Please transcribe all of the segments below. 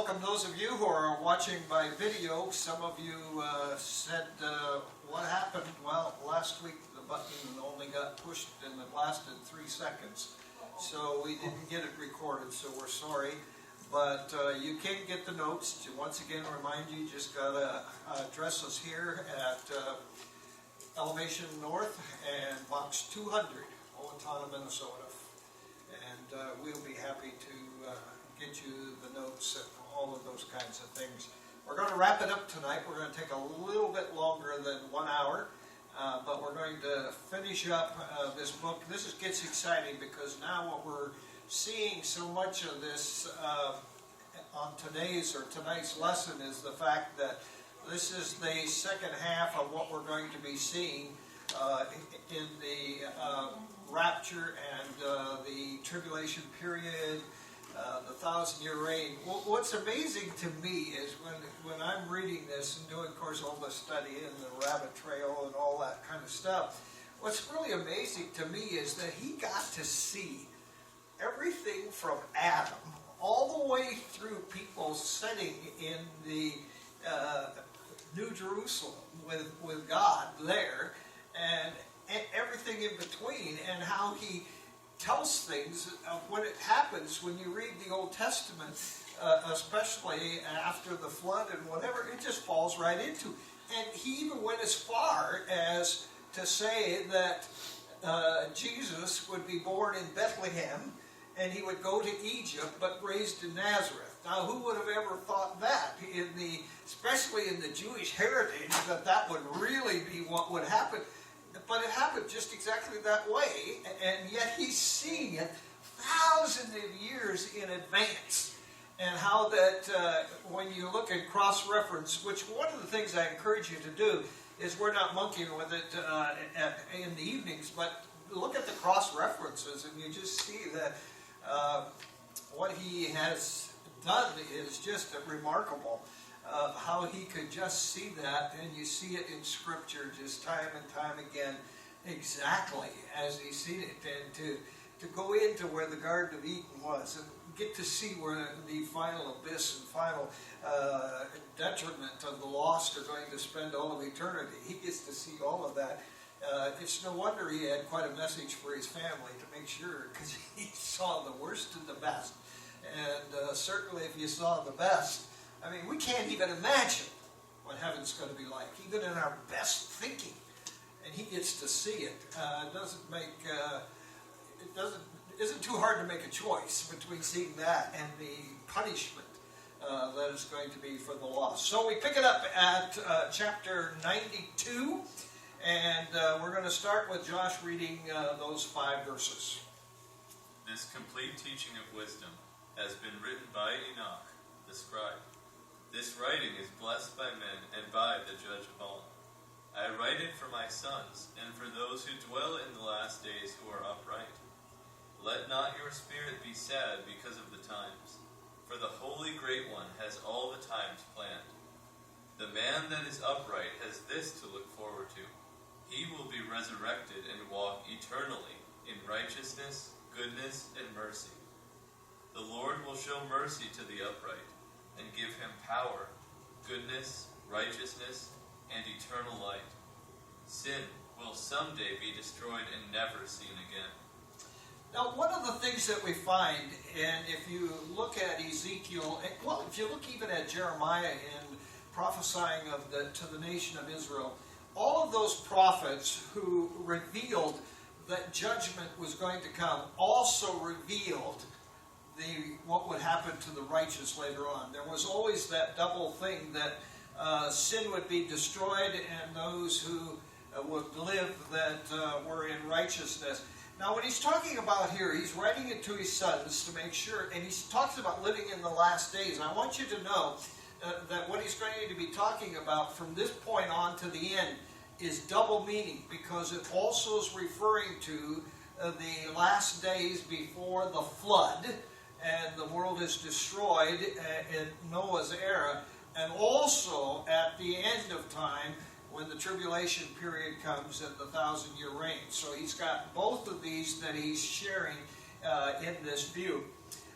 welcome those of you who are watching by video. Some of you said, what happened? Well, last week the button only got pushed and it lasted 3 seconds. So we didn't get it recorded, so we're sorry. But you can get the notes. To once again remind you, just got to address us here at Elevation North and Box 200, Owatonna, Minnesota. And we'll be happy to get you the notes and all of those kinds of things. We're going to wrap it up tonight. We're going to take a little bit longer than 1 hour, but we're going to finish up this book. This gets exciting because now what we're seeing so much of this on tonight's lesson is the fact that this is the second half of what we're going to be seeing in the rapture and the tribulation period, the 1,000-year reign. What's amazing to me is when I'm reading this and doing, of course, all the study and the rabbit trail and all that kind of stuff, what's really amazing to me is that he got to see everything from Adam all the way through people sitting in the New Jerusalem with God there, and everything in between, and how he tells things when it happens. When you read the Old Testament, especially after the flood and whatever, it just falls right into. And he even went as far as to say that Jesus would be born in Bethlehem and he would go to Egypt but raised in Nazareth. Now, who would have ever thought that, especially in the Jewish heritage, that would really be what would happen? But it happened just exactly that way, and yet he's seeing it thousands of years in advance. And how that when you look at cross-reference, which one of the things I encourage you to do is, we're not monkeying with it in the evenings, but look at the cross-references and you just see that what he has done is just remarkable. How he could just see that, and you see it in Scripture just time and time again, exactly as he's seen it. And to go into where the Garden of Eden was and get to see where the final abyss and final detriment of the lost are going to spend all of eternity. He gets to see all of that. It's no wonder he had quite a message for his family to make sure, because he saw the worst and the best. And certainly if you saw the best, I mean, we can't even imagine what heaven's going to be like, even in our best thinking. And he gets to see it. Isn't too hard to make a choice between seeing that and the punishment that is going to be for the lost. So we pick it up at chapter 92, and we're going to start with Josh reading those 5 verses. This complete teaching of wisdom has been written by Enoch, the scribe. This writing is blessed by men and by the judge of all. I write it for my sons, and for those who dwell in the last days who are upright. Let not your spirit be sad because of the times, for the Holy Great One has all the times planned. The man that is upright has this to look forward to. He will be resurrected and walk eternally in righteousness, goodness, and mercy. The Lord will show mercy to the upright, and give him power, goodness, righteousness, and eternal light. Sin will someday be destroyed and never seen again. Now, one of the things that we find, and if you look at Ezekiel, well, if you look even at Jeremiah in prophesying to the nation of Israel, all of those prophets who revealed that judgment was going to come also revealed what would happen to the righteous later on. There was always that double thing that sin would be destroyed and those who would live that were in righteousness. Now, what he's talking about here, he's writing it to his sons to make sure, and he talks about living in the last days. I want you to know that what he's going to be talking about from this point on to the end is double meaning, because it also is referring to the last days before the flood, and the world is destroyed in Noah's era, and also at the end of time when the tribulation period comes and the 1,000-year reign. So he's got both of these that he's sharing in this view.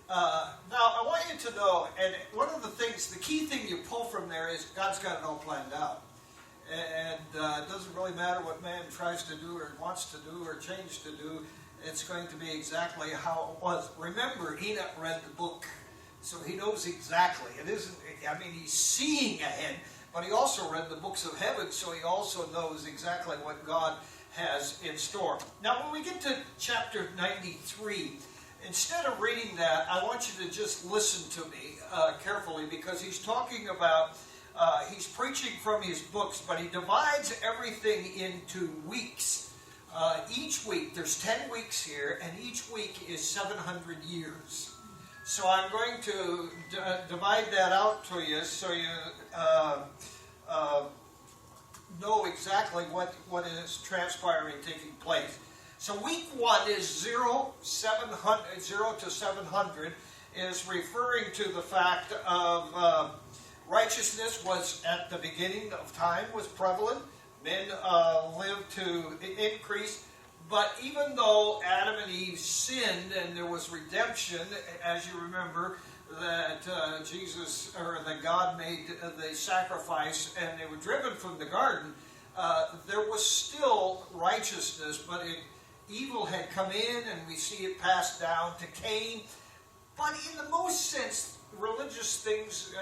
Now, I want you to know, and one of the things, the key thing you pull from there is God's got it all planned out. And it doesn't really matter what man tries to do or wants to do or change to do. It's going to be exactly how it was. Remember, Enoch read the book, so he knows exactly. It isn't, I mean, he's seeing ahead, but he also read the books of heaven, so he also knows exactly what God has in store. Now, when we get to chapter 93, instead of reading that, I want you to just listen to me carefully, because he's talking about, he's preaching from his books, but he divides everything into weeks. Each week, there's 10 weeks here, and each week is 700 years. So I'm going to divide that out to you so you know exactly what is transpiring, taking place. So week 1 is 0 to 700, is referring to the fact of righteousness was at the beginning of time, was prevalent. Men lived to increase. But even though Adam and Eve sinned and there was redemption, as you remember, that Jesus, or that God made the sacrifice and they were driven from the garden, there was still righteousness, but evil had come in, and we see it passed down to Cain. But in the most sense, religious things,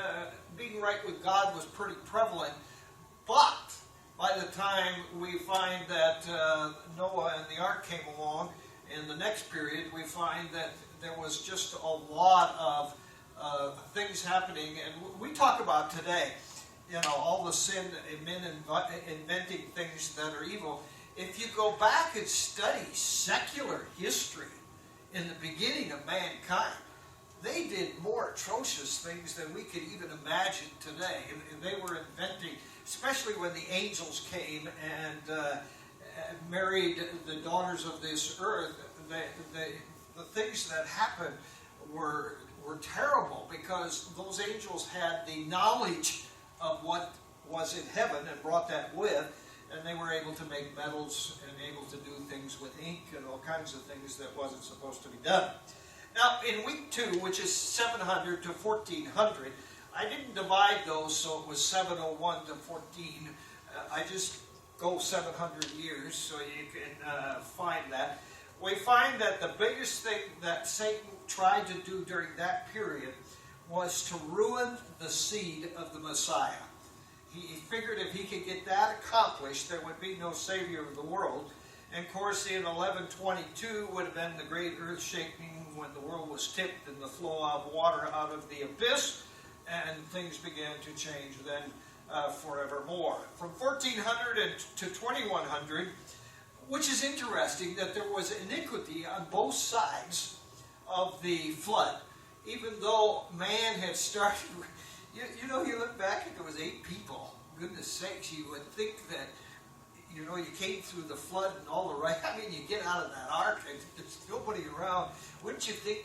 being right with God was pretty prevalent. But by the time we find that Noah and the ark came along, in the next period, we find that there was just a lot of things happening. And we talk about today, all the sin in men inventing things that are evil. If you go back and study secular history in the beginning of mankind, they did more atrocious things than we could even imagine today. And they were inventing, especially when the angels came and married the daughters of this earth. The things that happened were terrible, because those angels had the knowledge of what was in heaven and brought that with, and they were able to make metals and able to do things with ink and all kinds of things that wasn't supposed to be done. Now, in week 2, which is 700 to 1400, I didn't divide those so it was 701 to 14. I just go 700 years so you can find that. We find that the biggest thing that Satan tried to do during that period was to ruin the seed of the Messiah. He figured if he could get that accomplished, there would be no Savior of the world. And of course, in 1122 would have been the great earth shaking when the world was tipped and the flow of water out of the abyss, and things began to change then forevermore. From 1400 to 2100, which is interesting that there was iniquity on both sides of the flood. Even though man had started, you look back and there was 8 people. Goodness sakes, you would think that, you came through the flood and all the right. I mean, you get out of that ark and there's nobody around. Wouldn't you think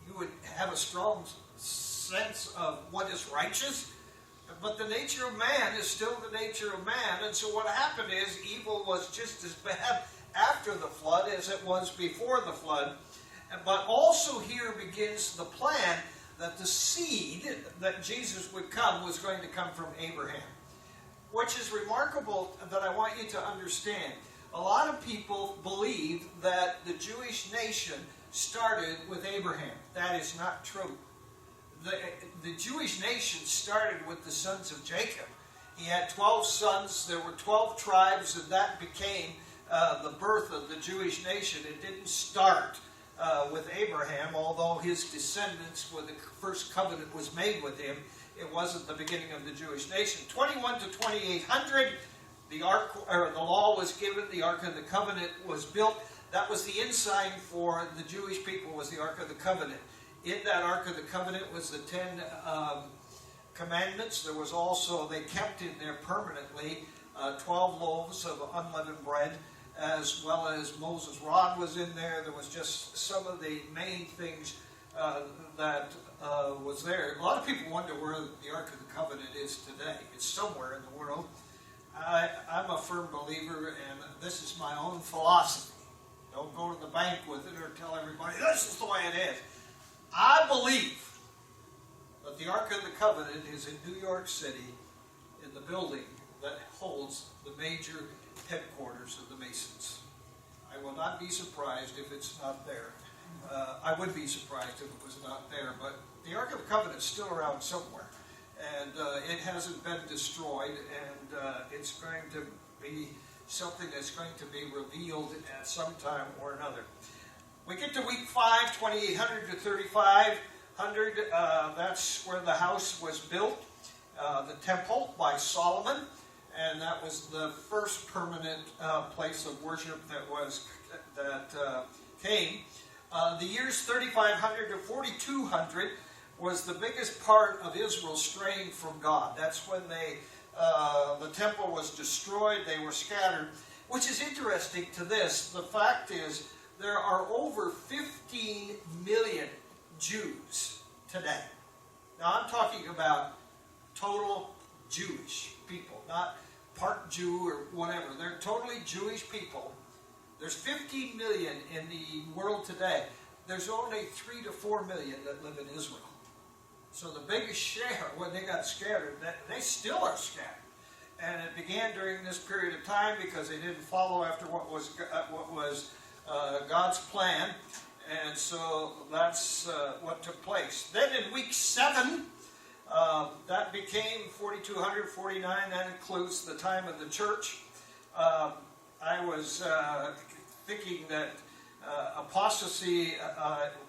you would have a strong sense of what is righteous? But the nature of man is still the nature of man. And so what happened is evil was just as bad after the flood as it was before the flood. But also here begins the plan that the seed that Jesus would come was going to come from Abraham. Which is remarkable that I want you to understand. A lot of people believe that the Jewish nation started with Abraham. That is not true. The Jewish nation started with the sons of Jacob. He had 12 sons. There were 12 tribes, and that became the birth of the Jewish nation. It didn't start with Abraham, although his descendants, when the first covenant was made with him, it wasn't the beginning of the Jewish nation. 21 to 2800, the ark, or the law was given, the Ark of the Covenant was built. That was the ensign for the Jewish people, was the Ark of the Covenant. In that Ark of the Covenant was the 10 commandments. There was also, they kept in there permanently 12 loaves of unleavened bread, as well as Moses' rod was in there. There was just some of the main things that was there. A lot of people wonder where the Ark of the Covenant is today. It's somewhere in the world. I'm a firm believer, and this is my own philosophy. Don't go to the bank with it or tell everybody, this is the way it is. I believe that the Ark of the Covenant is in New York City in the building that holds the major headquarters of the Masons. I will not be surprised if it's not there. I would be surprised if it was not there, but the Ark of the Covenant is still around somewhere. And it hasn't been destroyed, and it's going to be something that's going to be revealed at some time or another. We get to week 5, 2800 to 3500. That's where the house was built, the temple by Solomon, and that was the first permanent place of worship that came. The years 3500 to 4200 was the biggest part of Israel straying from God. That's when the temple was destroyed, they were scattered, which is interesting to this. The fact is, there are over 15 million Jews today. Now I'm talking about total Jewish people, not part Jew or whatever. They're totally Jewish people. There's 15 million in the world today. There's only 3 to 4 million that live in Israel. So the biggest share, when they got scattered, they still are scattered. And it began during this period of time because they didn't follow after what was God's plan. And so that's what took place. Then in week 7, that became 4249. That includes the time of the church. I was thinking that apostasy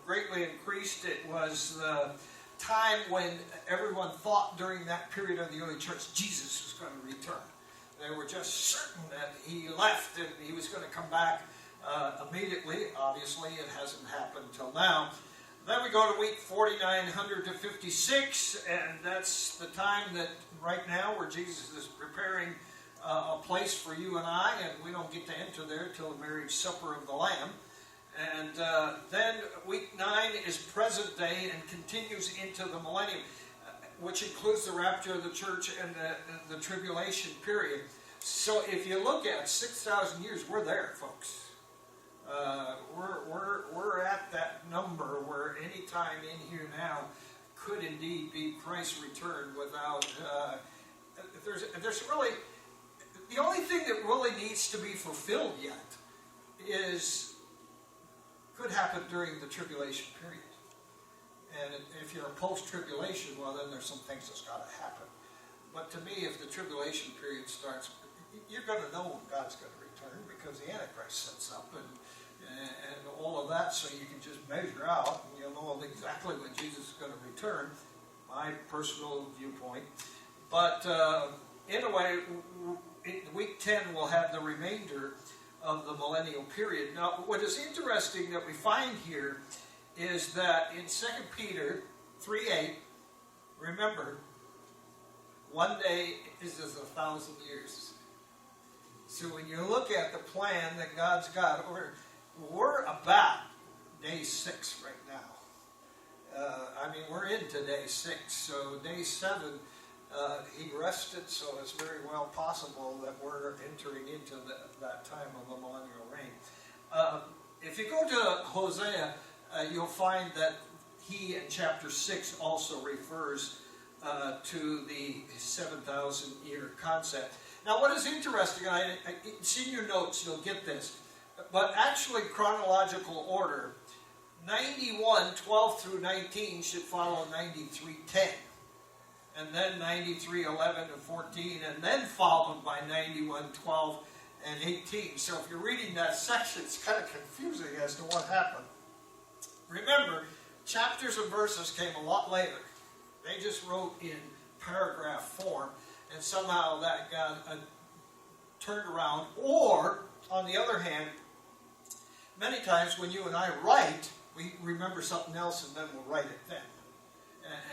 greatly increased. It was the time when everyone thought during that period of the early church Jesus was going to return. They were just certain that he left and he was going to come back immediately. Obviously, it hasn't happened till now. Then we go to week 4900 to 56, and that's the time that right now where Jesus is preparing a place for you and I, and we don't get to enter there till the marriage supper of the Lamb. And then week 9 is present day and continues into the millennium, which includes the rapture of the church and the tribulation period. So if you look at 6,000 years, we're there, folks. We're at that number where any time in here now could indeed be Christ's return without. There's really the only thing that really needs to be fulfilled yet could happen during the tribulation period. And if you're a post-tribulation, well, then there's some things that's got to happen. But to me, if the tribulation period starts, you're going to know when God's going to return because the Antichrist sets up and all of that, so you can just measure out and you'll know exactly when Jesus is going to return. My personal viewpoint. But anyway, week 10 we'll have the remainder of the millennial period. Now, what is interesting that we find here is that in 2 Peter 3:8, remember, one day is as 1,000 years. So when you look at the plan that God's got, we're about day 6 right now. We're into day 6. So day 7, he rested, so it's very well possible that we're entering into that time of the millennial reign. If you go to Hosea, you'll find that he in chapter 6 also refers to the 7,000 year concept. Now what is interesting, it's in your notes, you'll get this, but actually chronological order, 91:12 through 19 should follow 93:10. And then 93:11 to 14, and then followed by 91:12 and 18. So if you're reading that section, it's kind of confusing as to what happened. Remember, chapters and verses came a lot later. They just wrote in paragraph form, and somehow that got turned around. Or, on the other hand, many times when you and I write, we remember something else and then we'll write it then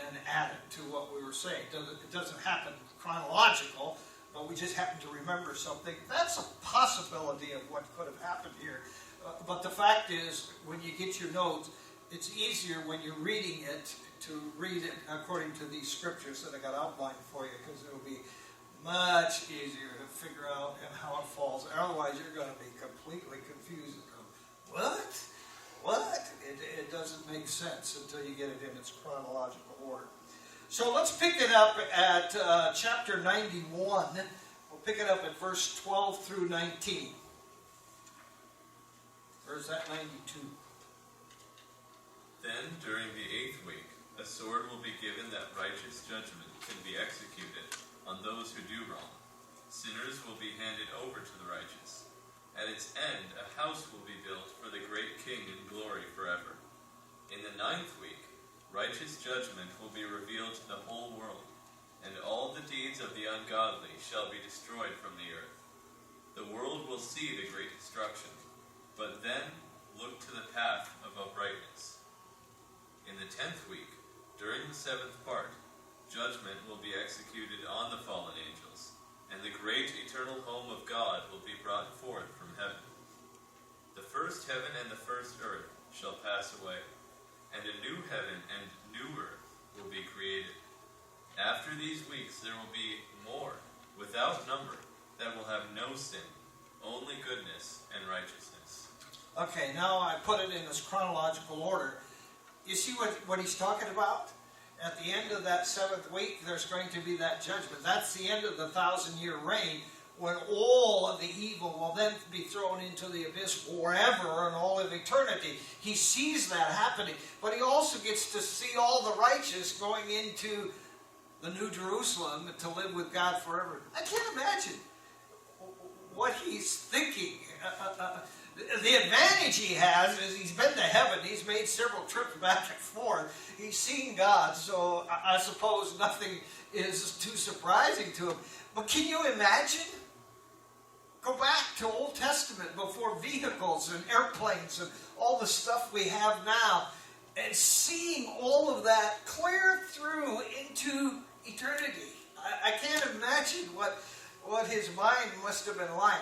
and add it to what we were saying. It doesn't happen chronological, but we just happen to remember something. That's a possibility of what could have happened here. But the fact is, when you get your notes, it's easier when you're reading it to read it according to these scriptures that I got outlined for you, because it'll be much easier to figure out and how it falls. Otherwise, you're going to be completely confused. What? what? It doesn't make sense until you get it in its chronological order. So let's pick it up at chapter 91. We'll pick it up at verse 12 through 19. Or is that 92? Then, during the 8th week, a sword will be given that righteous judgment can be executed on those who do wrong. Sinners will be handed over to the righteous. At its end, a house will be built for the great King in glory forever. In the 9th week, righteous judgment will be revealed to the whole world, and all the deeds of the ungodly shall be destroyed from the earth. The world will see the great destruction, but then look to the path of uprightness. In the 10th week, during the 7th part, judgment will be executed on the fallen angels, and the great eternal home of God will be brought forth from heaven. The first heaven and the first earth shall pass away, and a new heaven and new earth will be created. After these weeks there will be more, without number, that will have no sin, only goodness and righteousness. Okay, now I put it in its chronological order. You see what he's talking about? At the end of that 7th week, there's going to be that judgment. That's the end of the 1,000-year reign, when all of the evil will then be thrown into the abyss forever and all of eternity. He sees that happening, but he also gets to see all the righteous going into the New Jerusalem to live with God forever. I can't imagine what he's thinking. The advantage he has is he's been to heaven. He's made several trips back and forth. He's seen God, so I suppose nothing is too surprising to him. But can you imagine? Go back to Old Testament before vehicles and airplanes and all the stuff we have now, and seeing all of that clear through into eternity. I can't imagine what his mind must have been like.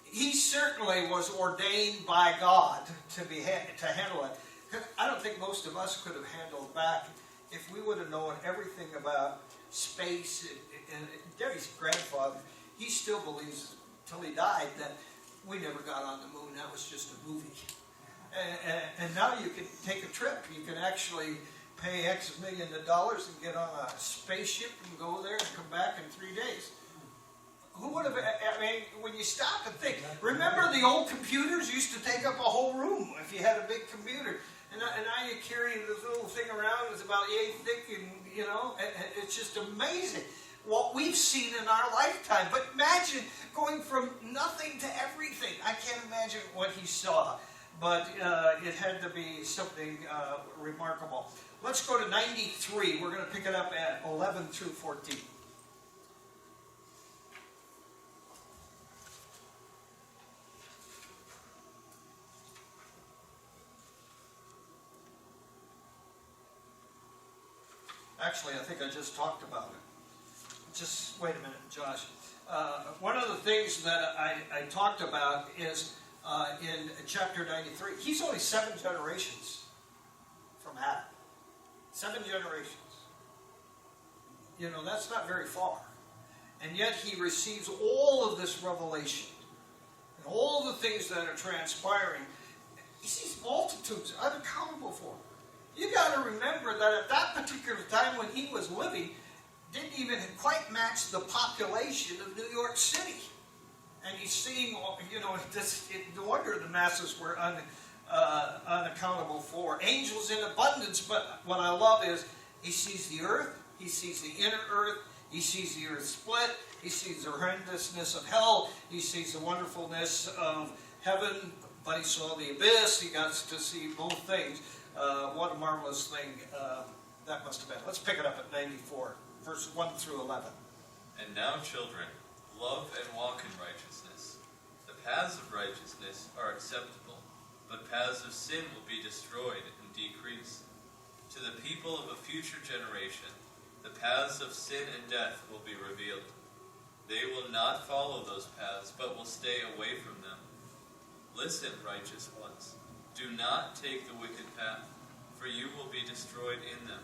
He certainly was ordained by God to handle it. I don't think most of us could have handled back if we would have known everything about space. And Debbie's grandfather, he still believes, till he died, that we never got on the moon. That was just a movie. And now you can take a trip. You can actually pay X million of dollars and get on a spaceship and go there and come back in 3 days. Who would have, I mean, when you stop and think, remember the old computers used to take up a whole room if you had a big computer. And now you carry this little thing around that's about yay thick, and, you know, it's just amazing what we've seen in our lifetime. But imagine going from nothing to everything. I can't imagine what he saw, but it had to be something remarkable. Let's go to 93. We're going to pick it up at 11 through 14. Actually, I think I just talked about it. Just wait a minute, Josh. One of the things that I talked about is in chapter 93. He's only 7 generations from Adam. 7 generations. You know, that's not very far. And yet he receives all of this revelation and all the things that are transpiring. He sees multitudes unaccountable for him. You got to remember that at that particular time when he was living, didn't even quite match the population of New York City. And he's seeing, you know, no wonder the masses were unaccountable for. Angels in abundance, but what I love is he sees the earth, he sees the inner earth, he sees the earth split, he sees the horrendousness of hell, he sees the wonderfulness of heaven, but he saw the abyss, he got to see both things. What a marvelous thing that must have been. Let's pick it up at 94, verses 1 through 11. And now, children, love and walk in righteousness. The paths of righteousness are acceptable, but paths of sin will be destroyed and decrease. To the people of a future generation, the paths of sin and death will be revealed. They will not follow those paths, but will stay away from them. Listen, righteous ones. Do not take the wicked path, for you will be destroyed in them.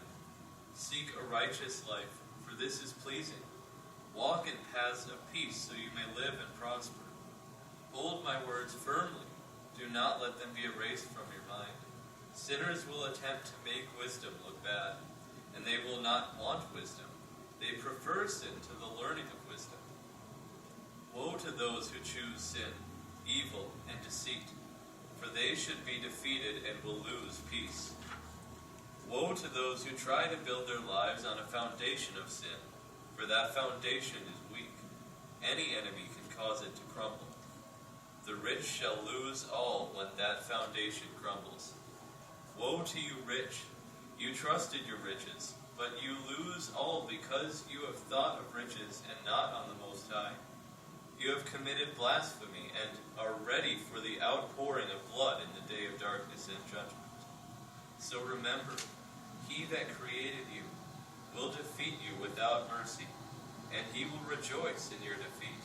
Seek a righteous life, for this is pleasing. Walk in paths of peace, so you may live and prosper. Hold my words firmly. Do not let them be erased from your mind. Sinners will attempt to make wisdom look bad, and they will not want wisdom. They prefer sin to the learning of wisdom. Woe to those who choose sin, evil, and deceit, for they should be defeated and will lose peace. Woe to those who try to build their lives on a foundation of sin, for that foundation is weak. Any enemy can cause it to crumble. The rich shall lose all when that foundation crumbles. Woe to you rich! You trusted your riches, but you lose all because you have thought of riches and not on the Most High. You have committed blasphemy and are ready for the outpouring of blood in the day of darkness and judgment. So remember, he that created you will defeat you without mercy, and he will rejoice in your defeat.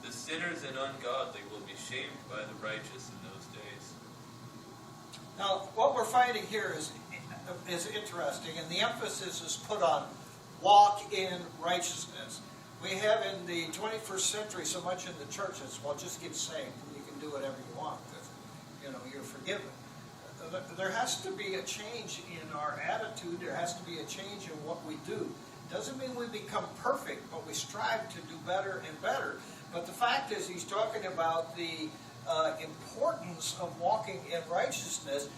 The sinners and ungodly will be shamed by the righteous in those days. Now, what we're finding here is interesting, and the emphasis is put on walk in righteousness. We have in the 21st century so much in the churches, well, just get saved and you can do whatever you want because, you're forgiven. There has to be a change in our attitude. There has to be a change in what we do. Doesn't mean we become perfect, but we strive to do better and better. But the fact is, he's talking about the importance of walking in righteousness.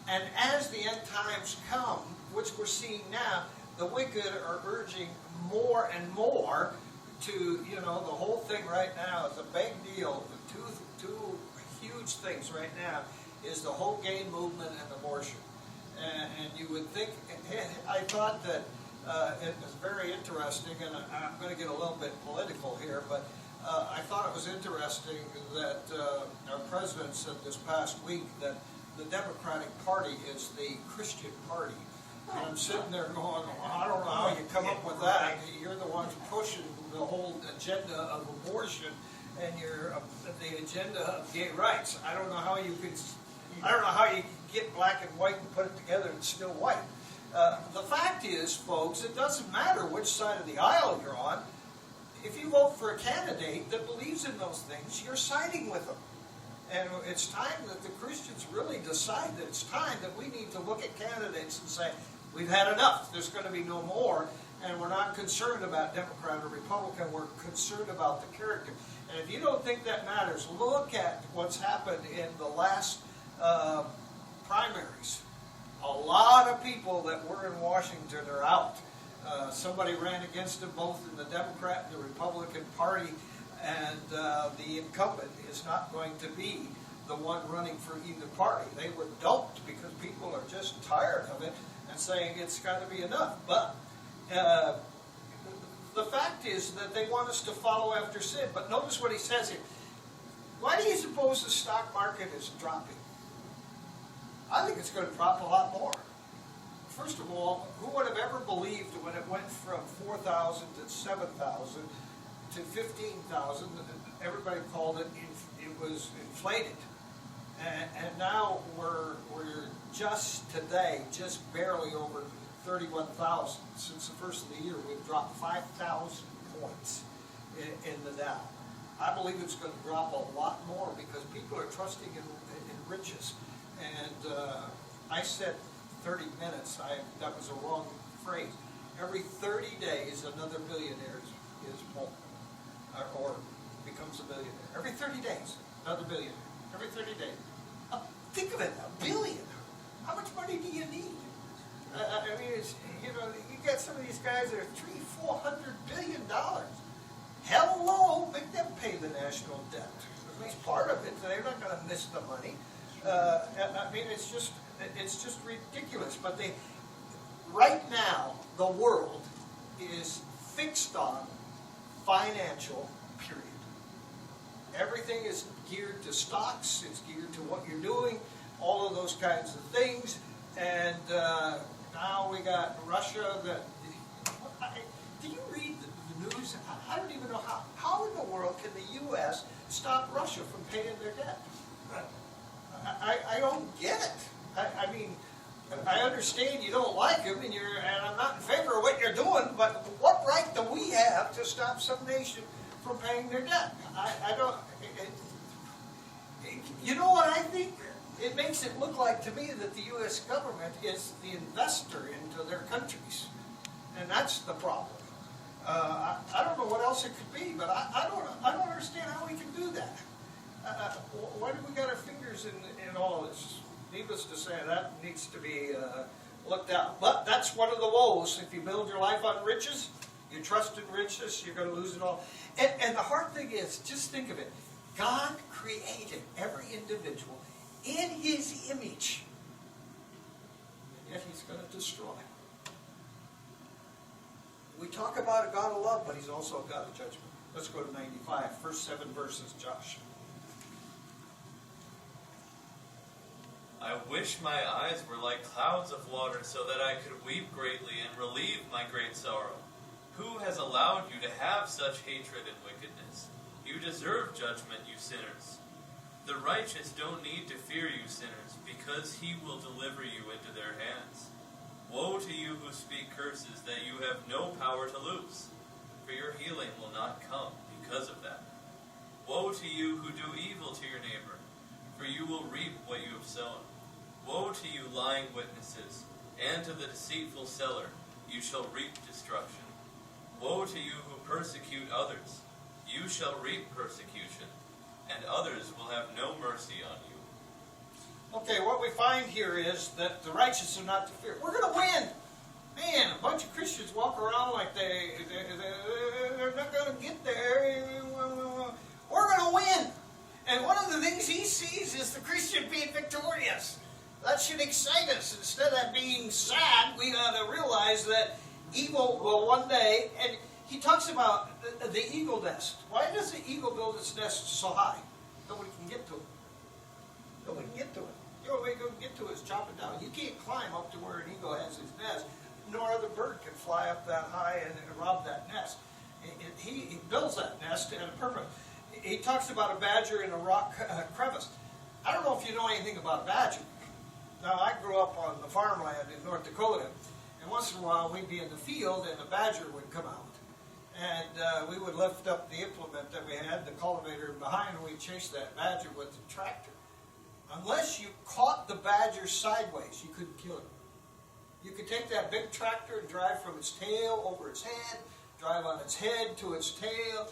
And as the end times come, which we're seeing now, the wicked are urging more and more to, the whole thing right now is a big deal. The two huge things right now is the whole gay movement and abortion. And you would think, I thought that it was very interesting, and I'm going to get a little bit political here, but I thought it was interesting that our president said this past week that the Democratic Party is the Christian party. And I'm sitting there going, well, I don't know how you come up with that. You're the ones pushing the whole agenda of abortion and the agenda of gay rights. I don't know how you get black and white and put it together and it's still white. The fact is, folks, it doesn't matter which side of the aisle you're on. If you vote for a candidate that believes in those things, you're siding with them. And it's time that the Christians really decide that it's time that we need to look at candidates and say, we've had enough. There's going to be no more. And we're not concerned about Democrat or Republican. We're concerned about the character. And if you don't think that matters, look at what's happened in the last primaries. A lot of people that were in Washington are out. Somebody ran against them both in the Democrat and the Republican Party. And the incumbent is not going to be the one running for either party. They were doped because people are just tired of it and saying it's got to be enough. But the fact is that they want us to follow after sin. But notice what he says here. Why do you suppose the stock market is dropping? I think it's going to drop a lot more. First of all, who would have ever believed when it went from 4,000 to 7,000 to 15,000, everybody called it was inflated. And now we're just today, just barely over 31,000. Since the first of the year, we've dropped 5,000 points in the Dow. I believe it's going to drop a lot more because people are trusting in riches. And I said 30 minutes. That was a wrong phrase. Every 30 days, another billionaire is born. Or becomes a billionaire. Every 30 days, another billionaire. Every 30 days. Think of it, a billion. How much money do you need? I mean, you got some of these guys that are $300-400 billion. Hello, make them pay the national debt. At least part of it. They're not going to miss the money. I mean, it's just ridiculous. But right now, the world is fixed on financial, period. Everything is geared to stocks, it's geared to what you're doing, all of those kinds of things. And now we got Russia that... Do you read the news? I don't even know how in the world can the U.S. stop Russia from paying their debt? I don't get it. I mean, I understand you don't like him, and I'm not in favor of what you're doing, but what right do we have to stop some nation from paying their debt? I don't... You know what I think? It makes it look like to me that the U.S. government is the investor into their countries. And that's the problem. I don't know what else it could be, but I don't understand how we can do that. Why do we got our fingers in all of this? Needless to say, that needs to be looked at. But that's one of the woes. If you build your life on riches, you trust in riches, you're going to lose it all. And the hard thing is, just think of it. God created every individual in His image. And yet He's going to destroy. We talk about a God of love, but He's also a God of judgment. Let's go to 95. First 7 verses, Josh. I wish my eyes were like clouds of water, so that I could weep greatly and relieve my great sorrow. Who has allowed you to have such hatred and wickedness? You deserve judgment, you sinners. The righteous don't need to fear you, sinners, because He will deliver you into their hands. Woe to you who speak curses that you have no power to loose, for your healing will not come because of that. Woe to you who do evil to your neighbor, for you will reap what you have sown. Woe to you lying witnesses, and to the deceitful seller, you shall reap destruction. Woe to you who persecute others, you shall reap persecution, and others will have no mercy on you. Okay, what we find here is that the righteous are not to fear. We're going to win. Man, a bunch of Christians walk around like they're not going to get there. We're going to win. And one of the things he sees is the Christian being victorious. That should excite us. Instead of being sad, we ought to realize that evil will one day, and he talks about the eagle nest. Why does the eagle build its nest so high? Nobody can get to it. Nobody can get to it. The only way you can get to it is chop it down. You can't climb up to where an eagle has his nest. No other bird can fly up that high and rob that nest. He builds that nest at a purpose. He talks about a badger in a rock crevice. I don't know if you know anything about a badger. Now, I grew up on the farmland in North Dakota, and once in a while we'd be in the field and a badger would come out. And we would lift up the implement that we had, the cultivator behind, and we'd chase that badger with the tractor. Unless you caught the badger sideways, you couldn't kill it. You could take that big tractor and drive from its tail over its head, drive on its head to its tail.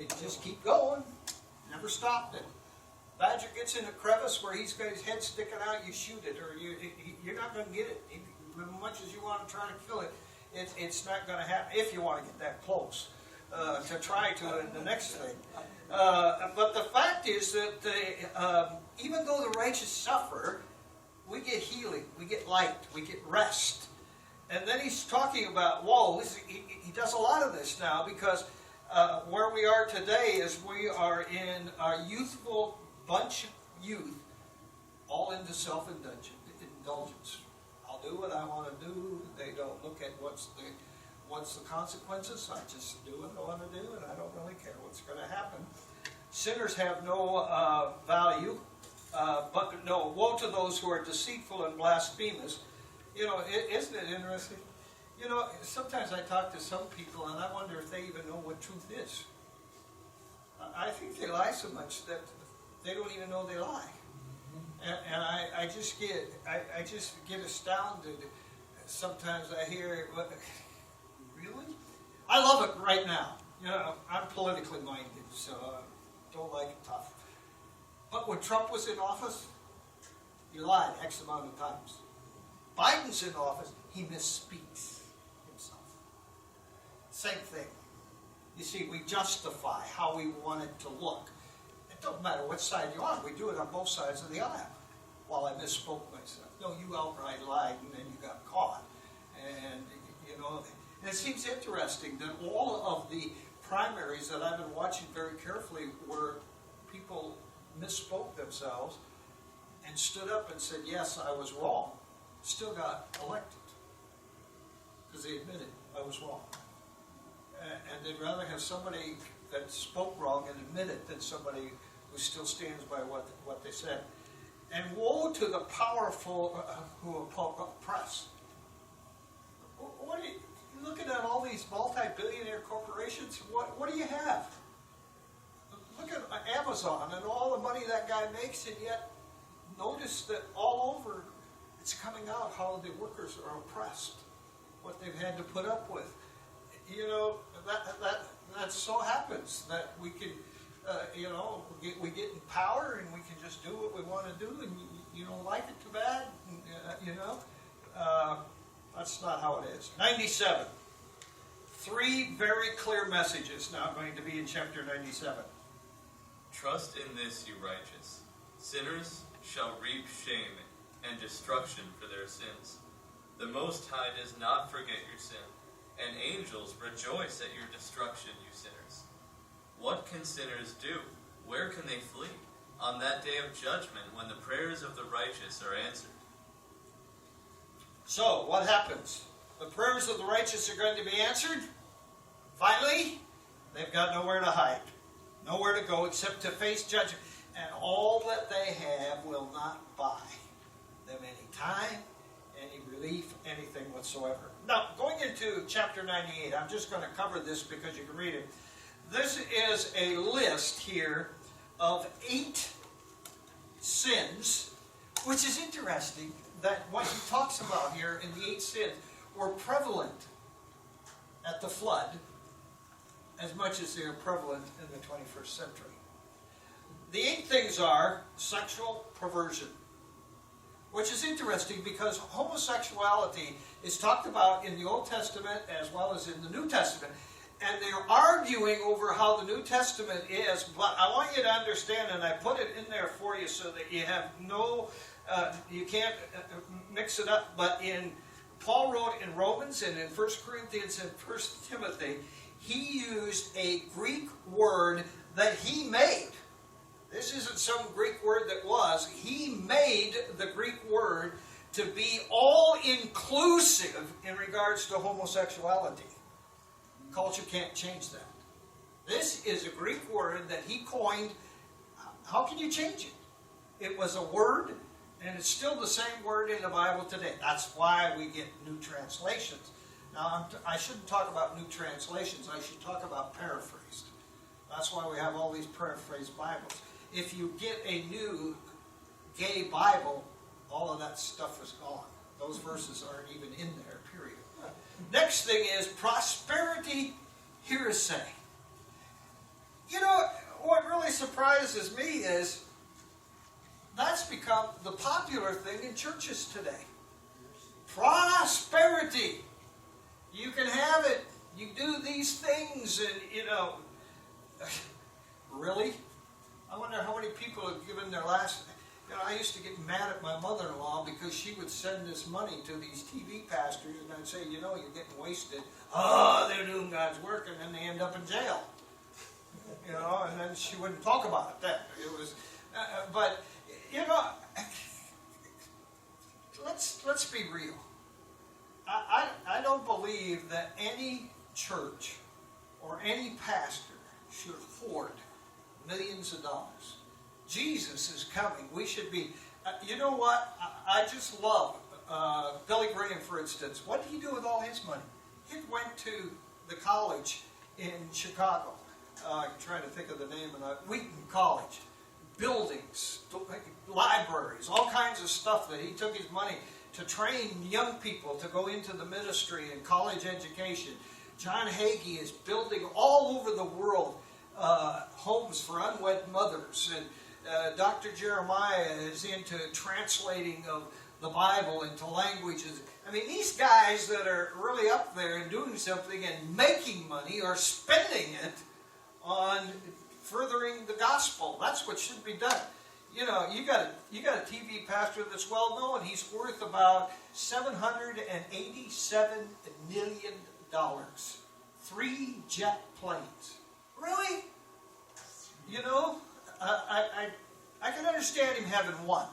It just keep going. Never stopped it. Badger gets in a crevice where he's got his head sticking out, you shoot it, or you're not going to get it. As much as you want to try to kill it, it's not going to happen if you want to get that close to try to in the next thing. But the fact is that even though the righteous suffer, we get healing, we get light, we get rest. And then he's talking about woe. He does a lot of this now because where we are today is we are in a youthful bunch of youth, all into self-indulgence. I'll do what I want to do. They don't look at what's the consequences. I just do what I want to do, and I don't really care what's going to happen. Sinners have no value, but no, woe to those who are deceitful and blasphemous. You know, isn't it interesting? You know, sometimes I talk to some people, and I wonder if they even know what truth is. I think they lie so much that they don't even know they lie. And I just get astounded. Sometimes I hear, really? I love it right now. You know, I'm politically minded, so I don't like it tough. But when Trump was in office, he lied X amount of times. Biden's in office, he misspeaks himself. Same thing. You see, we justify how we want it to look. It don't matter what side you're on. We do it on both sides of the aisle. Well, I misspoke myself. No, you outright lied and then you got caught. And, you know, and it seems interesting that all of the primaries that I've been watching very carefully where people misspoke themselves and stood up and said, yes, I was wrong, still got elected. Because they admitted, I was wrong. And they'd rather have somebody that spoke wrong and admit it than somebody who still stands by what they said. And woe to the powerful who oppress. What are you looking at all these multi-billionaire corporations? What do you have? Look at Amazon and all the money that guy makes, and yet notice that all over it's coming out how the workers are oppressed, what they've had to put up with. You know, that so happens that we can, we get in power and we can just do what we want to do, and you don't like it too bad, that's not how it is. 97. 3 very clear messages now going to be in chapter 97. Trust in this, you righteous. Sinners shall reap shame and destruction for their sins. The Most High does not forget your sin, and angels rejoice at your destruction, you sinners. What can sinners do? Where can they flee? On that day of judgment, when the prayers of the righteous are answered. So, what happens? The prayers of the righteous are going to be answered. Finally, they've got nowhere to hide, nowhere to go except to face judgment. And all that they have will not buy them any time, any relief, anything whatsoever. Now, going into chapter 98, I'm just going to cover this because you can read it. This is a list here of 8 sins, which is interesting that what he talks about here in the 8 sins were prevalent at the flood as much as they are prevalent in the 21st century. The 8 things are sexual perversion, which is interesting because homosexuality is talked about in the Old Testament as well as in the New Testament. And they're arguing over how the New Testament is, but I want you to understand, and I put it in there for you so that you have no, you can't mix it up, but Paul wrote in Romans and in 1 Corinthians and 1 Timothy, he used a Greek word that he made. This isn't some Greek word that was. He made the Greek word to be all-inclusive in regards to homosexuality. Culture can't change that. This is a Greek word that he coined. How can you change it? It was a word, and it's still the same word in the Bible today. That's why we get new translations. Now, I shouldn't talk about new translations. I should talk about paraphrased. That's why we have all these paraphrased Bibles. If you get a new gay Bible, all of that stuff is gone. Those verses aren't even in there, period. Next thing is prosperity hearsay. You know, what really surprises me is that's become the popular thing in churches today. Prosperity. You can have it. You do these things and, really? I wonder how many people have given their last... I used to get mad at my mother-in-law because she would send this money to these TV pastors, and I'd say, you're getting wasted. Oh, they're doing God's work, and then they end up in jail. And then she wouldn't talk about it then. It was, let's be real. I don't believe that any church or any pastor should hoard millions of dollars. Jesus is coming. We should be... you know what? I just love Billy Graham, for instance. What did he do with all his money? He went to the college in Chicago. I'm trying to think of the name of that. Wheaton College. Buildings, libraries, all kinds of stuff that he took his money to train young people to go into the ministry and college education. John Hagee is building all over the world homes for unwed mothers, and Dr. Jeremiah is into translating of the Bible into languages. I mean, these guys that are really up there and doing something and making money are spending it on furthering the gospel. That's what should be done. You got a TV pastor that's well known. He's worth about $787 million. 3 jet planes. Really? I can understand him having one.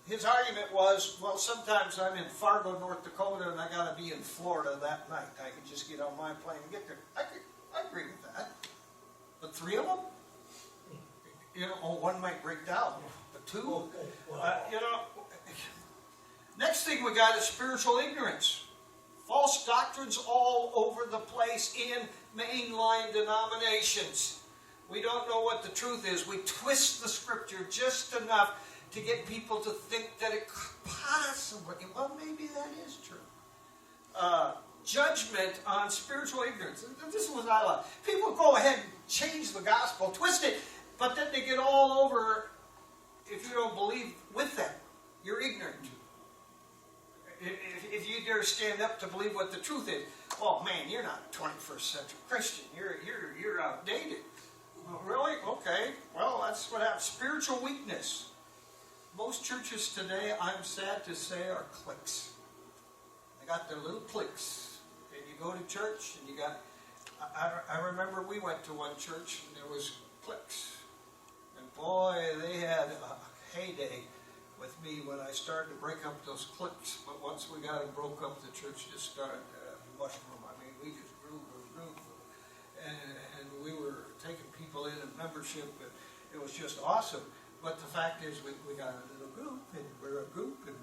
His argument was, well, sometimes I'm in Fargo, North Dakota, and I got to be in Florida that night. I can just get on my plane and get there. I agree with that. But 3 of them? One might break down. But 2? Next thing we got is spiritual ignorance. False doctrines all over the place in mainline denominations. We don't know what the truth is. We twist the scripture just enough to get people to think that it could possibly, well, maybe that is true. Judgment on spiritual ignorance. This is what I love. People go ahead and change the gospel, twist it, but then they get all over if you don't believe with them. You're ignorant. If you dare stand up to believe what the truth is, oh man, you're not a 21st century Christian. You're outdated. Oh, really? Okay. Well, that's what happens. Spiritual weakness. Most churches today, I'm sad to say, are cliques. They got their little cliques. And you go to church, and you got... I remember we went to one church, and there was cliques. And boy, they had a heyday with me when I started to break up those cliques. But once we got them broke up, the church just started mushroom. I mean, we just grew. And we were taking people in membership, and it was just awesome. But the fact is, we got a little group, and we're a group, and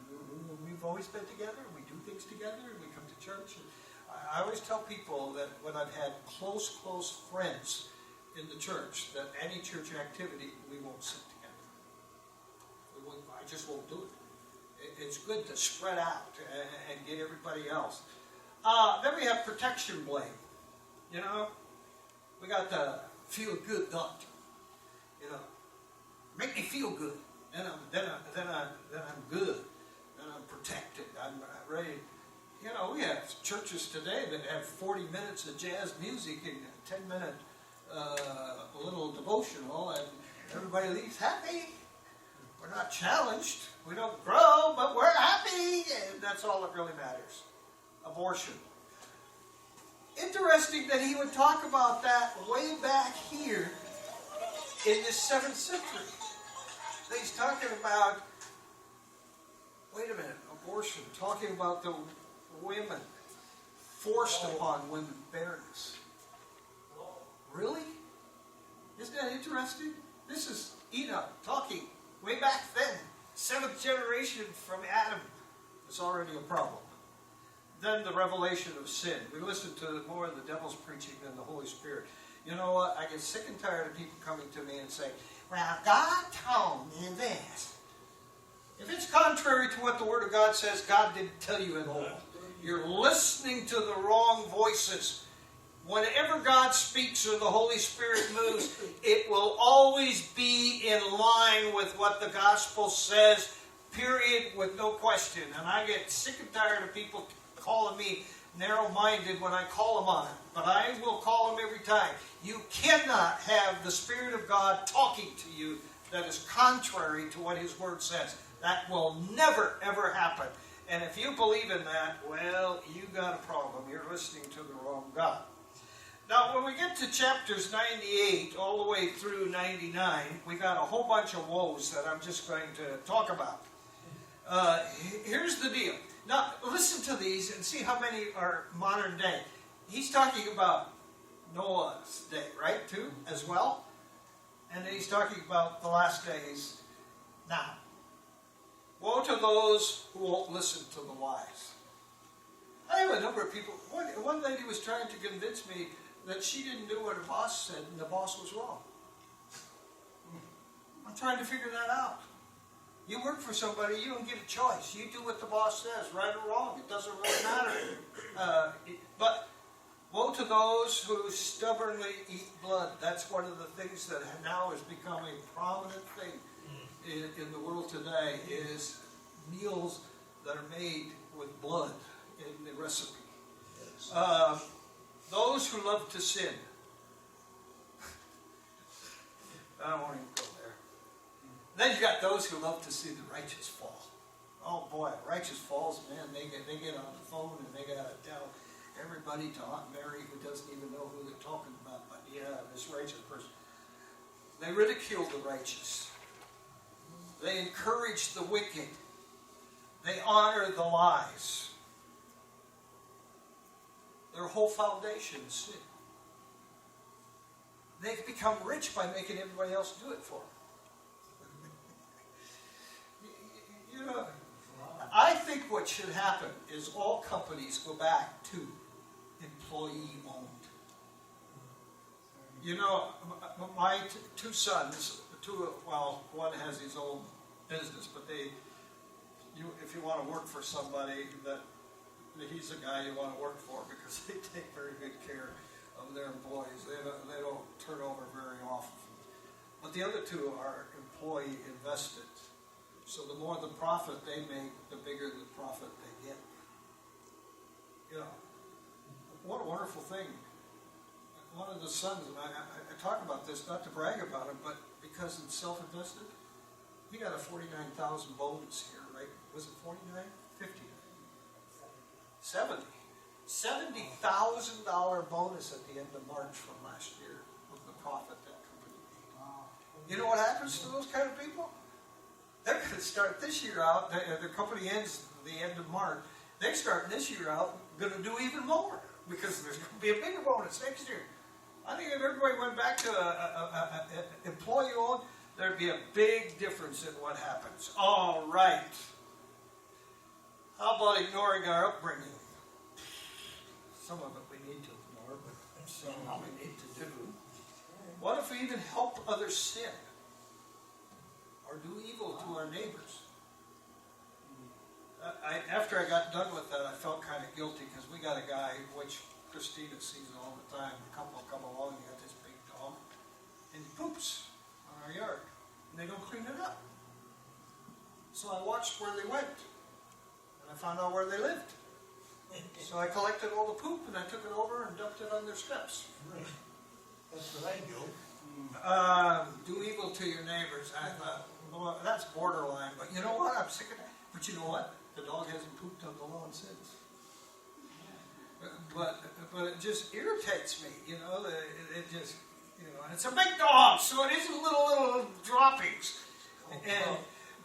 we've always been together, and we do things together, and we come to church. And I always tell people that when I've had close friends in the church, that any church activity, we won't sit together. I just won't do it. It's good to spread out and get everybody else. Then we have protection blame. You know, we got the feel-good doctrine. You know, make me feel good. Then I'm good. Then I'm protected. I'm ready. You know, we have churches today that have 40 minutes of jazz music and a 10-minute little devotional, and everybody leaves happy. We're not challenged. We don't grow, but we're happy, and that's all that really matters. Abortion. Interesting that he would talk about that way back here in the 7th century. He's talking about, wait a minute, abortion, talking about the women, forced upon women, barrenness. Really? Isn't that interesting? This is Enoch talking way back then. 7th generation from Adam. It's already a problem. Then the revelation of sin. We listen to more of the devil's preaching than the Holy Spirit. You know what? I get sick and tired of people coming to me and saying, well, God told me this. If it's contrary to what the Word of God says, God didn't tell you at all. You're listening to the wrong voices. Whenever God speaks or the Holy Spirit moves, it will always be in line with what the gospel says, period, with no question. And I get sick and tired of people calling me narrow-minded when I call them on it. But I will call them every time. You cannot have the Spirit of God talking to you that is contrary to what His Word says. That will never, ever happen. And if you believe in that, well, you got a problem. You're listening to the wrong God. Now, when we get to chapters 98 all the way through 99, we got a whole bunch of woes that I'm just going to talk about. Here's the deal. Now, listen to these and see how many are modern day. He's talking about Noah's day, right, too, as well? And then he's talking about the last days now. Woe to those who won't listen to the wise. I have a number of people. One lady was trying to convince me that she didn't do what her boss said and the boss was wrong. I'm trying to figure that out. You work for somebody, you don't get a choice. You do what the boss says, right or wrong. It doesn't really matter. But woe to those who stubbornly eat blood. That's one of the things that now has become a prominent thing in the world today, is meals that are made with blood in the recipe. Yes. Those who love to sin. I don't want to even go there. Then you got those who love to see the righteous fall. Oh boy, righteous falls, man, they get on the phone and they got to tell everybody to Aunt Mary who doesn't even know who they're talking about, but yeah, this righteous person. They ridicule the righteous. They encourage the wicked. They honor the lies. Their whole foundation is sin. They've become rich by making everybody else do it for them. You know, I think what should happen is all companies go back to employee-owned. You know, my two sons, one has his own business, but if you want to work for somebody, he's the guy you want to work for because they take very good care of their employees. They don't turn over very often. But the other two are employee invested. So the more the profit they make, the bigger the profit they get. You know, what a wonderful thing. One of the sons, and I talk about this not to brag about him, but because it's self-invested, he got a $49,000 bonus here, right? Was it 49? 50? 70. $70,000 bonus at the end of March from last year with the profit that company made. You know what happens to those kind of people? They're going to start this year out, the company ends the end of March, they start this year out going to do even more because there's going to be a bigger bonus next year. I think if everybody went back to employee-owned, there'd be a big difference in what happens. All right. How about ignoring our upbringing? Some of it we need to ignore, but some we need to do. What if we even help others sin? Or do evil to our neighbors? After I got done with that, I felt kind of guilty because we got a guy, which Christina sees all the time. A couple come along, he got this big dog, and he poops on our yard, and they don't clean it up. So I watched where they went, and I found out where they lived. So I collected all the poop, and I took it over and dumped it on their steps. That's what I do. Do evil to your neighbors. I thought, well, that's borderline, but you know what? I'm sick of that. But you know what? The dog hasn't pooped on the lawn since. But it just irritates me, you know. It just, you know, and it's a big dog, so it isn't little droppings. And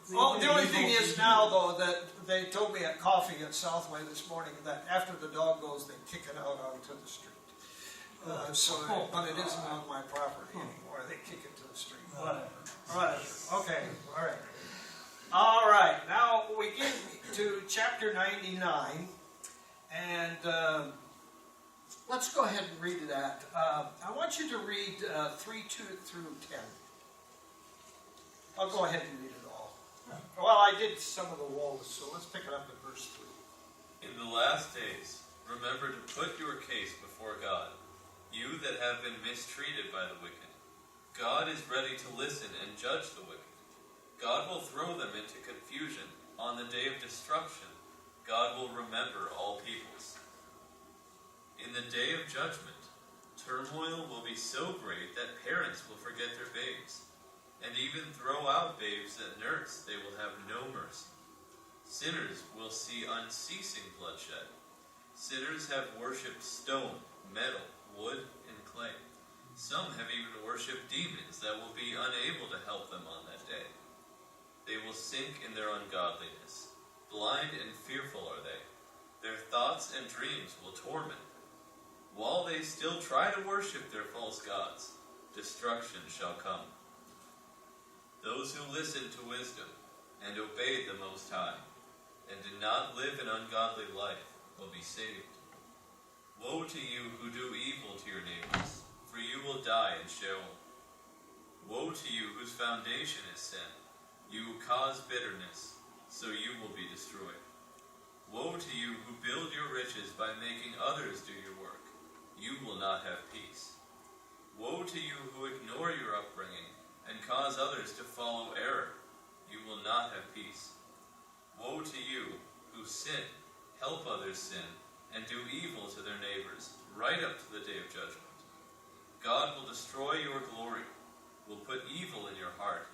the only thing is now, though, that they told me at coffee at Southway this morning that after the dog goes, they kick it out onto the street. But it isn't on my property anymore. They kick it to the street. Whatever. Okay. All right. All right. Now we get to chapter 99, and let's go ahead and read that. I want you to read 3:2 through 10. I'll go ahead and read it all. Well, I did some of the woes, so let's pick it up at verse 3. In the last days, remember to put your case before God, you that have been mistreated by the wicked. God is ready to listen and judge the wicked. God will throw them into confusion. On the day of destruction, God will remember all peoples. In the day of judgment, turmoil will be so great that parents will forget their babes, and even throw out babes that nurse. They will have no mercy. Sinners will see unceasing bloodshed. Sinners have worshipped stone, metal, wood, and clay. Some have even worshipped demons that will be unable to help them on that day. They will sink in their ungodliness. Blind and fearful are they. Their thoughts and dreams will torment them. While they still try to worship their false gods, destruction shall come. Those who listen to wisdom and obey the Most High, and do not live an ungodly life, will be saved. Woe to you who do evil to your neighbors, for you will die in Sheol. Woe to you whose foundation is sin. You will cause bitterness, so you will be destroyed. Woe to you who build your riches by making others do your work. You will not have peace. Woe to you who ignore your upbringing and cause others to follow error. You will not have peace. Woe to you who sin, help others sin, and do evil to their neighbors, right up to the day of judgment. God will destroy your glory, will put evil in your heart,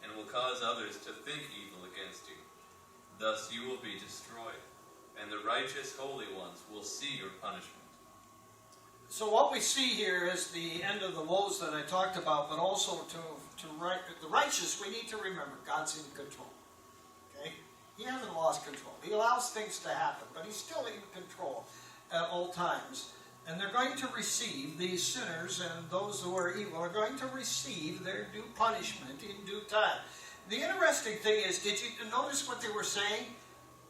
and will cause others to think evil against you. Thus you will be destroyed, and the righteous holy ones will see your punishment. So what we see here is the end of the woes that I talked about, but also to the righteous, we need to remember God's in control. Okay? He hasn't lost control. He allows things to happen, but he's still in control at all times. And they're going to receive, these sinners and those who are evil are going to receive their due punishment in due time. The interesting thing is, did you notice what they were saying?